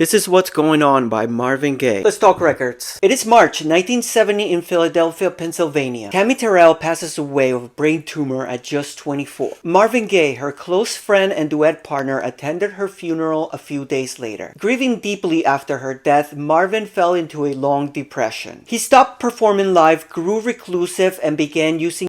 This is What's Going On by Marvin Gaye. Let's talk records. It is March 1970 in Philadelphia, Pennsylvania. Tammy Terrell passes away of a brain tumor at just 24. Marvin Gaye, her close friend and duet partner, attended her funeral a few days later. Grieving deeply after her death, Marvin fell into a long depression. He stopped performing live, grew reclusive, and began using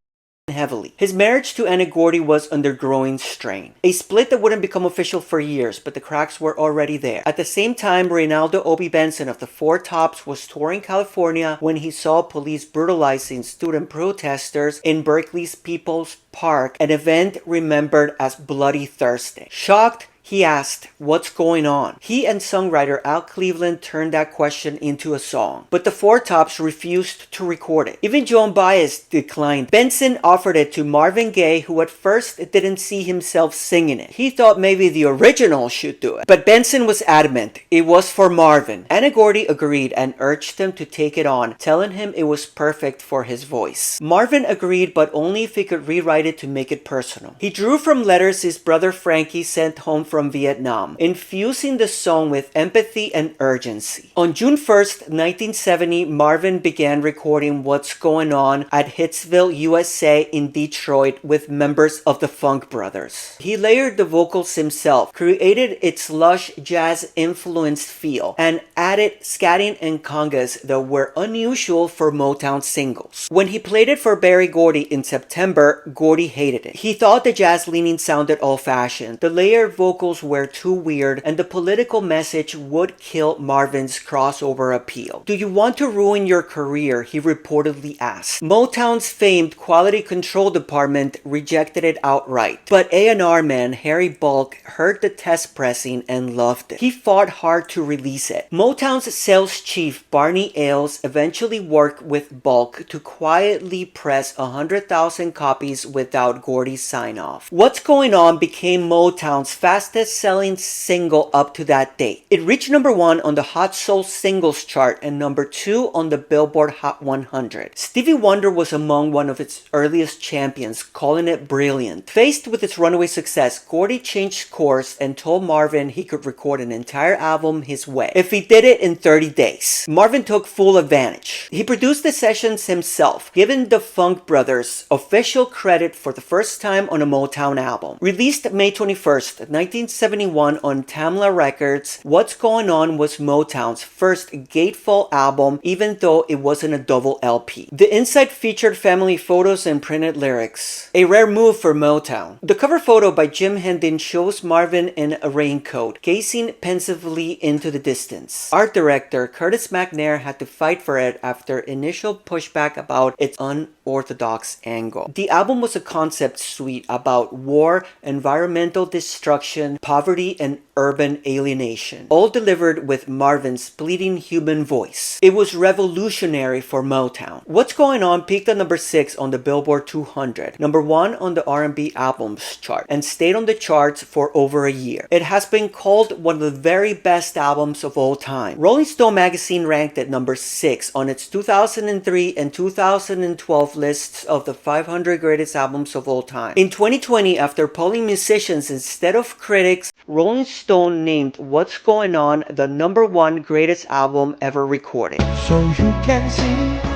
heavily. His marriage to Anna Gordy was under growing strain. A split that wouldn't become official for years, but the cracks were already there. At the same time, Reynaldo Obi Benson of the Four Tops was touring California when he saw police brutalizing student protesters in Berkeley's People's Park, an event remembered as Bloody Thursday. Shocked, he asked, "What's going on?" He and songwriter Al Cleveland turned that question into a song, but the Four Tops refused to record it. Even Joan Baez declined. Benson offered it to Marvin Gaye, who at first didn't see himself singing it. He thought maybe the original should do it, but Benson was adamant it was for Marvin. Anna Gordy agreed and urged him to take it on, telling him it was perfect for his voice. Marvin agreed, but only if he could rewrite it to make it personal. He drew from letters his brother Frankie sent home from Vietnam, infusing the song with empathy and urgency. On June 1st, 1970, Marvin began recording What's Going On at Hitsville, USA in Detroit with members of the Funk Brothers. He layered the vocals himself, created its lush jazz-influenced feel, and added scatting and congas that were unusual for Motown singles. When he played it for Berry Gordy in September, Gordy hated it. He thought the jazz-leaning sounded old-fashioned. The layered vocals were too weird, and the political message would kill Marvin's crossover appeal. "Do you want to ruin your career?" he reportedly asked. Motown's famed quality control department rejected it outright, but A&R man Harry Bulk heard the test pressing and loved it. He fought hard to release it. Motown's sales chief Barney Ailes eventually worked with Bulk to quietly press 100,000 copies without Gordy's sign-off. What's Going On became Motown's fastest-selling single up to that date. It reached number 1 on the Hot Soul Singles chart and number 2 on the Billboard Hot 100. Stevie Wonder was among one of its earliest champions, calling it brilliant. Faced with its runaway success, Gordy changed course and told Marvin he could record an entire album his way, if he did it in 30 days. Marvin took full advantage. He produced the sessions himself, giving the Funk Brothers official credit for the first time on a Motown album. Released May 21st, 1971 on Tamla Records, What's Going On was Motown's first gatefold album, even though it wasn't a double LP. The inside featured family photos and printed lyrics, a rare move for Motown. The cover photo by Jim Hendon shows Marvin in a raincoat, gazing pensively into the distance. Art director Curtis McNair had to fight for it after initial pushback about its unorthodox angle. The album was a concept suite about war, environmental destruction, poverty, and urban alienation, all delivered with Marvin's pleading human voice. It was revolutionary for Motown. What's Going On peaked at number 6 on the Billboard 200, number 1 on the R&B albums chart, and stayed on the charts for over a year. It has been called one of the very best albums of all time. Rolling Stone magazine ranked it number 6 on its 2003 and 2012 lists of the 500 greatest albums of all time. In 2020, after polling musicians instead of critics, Rolling Stone named What's Going On the number 1 greatest album ever recorded. So you can see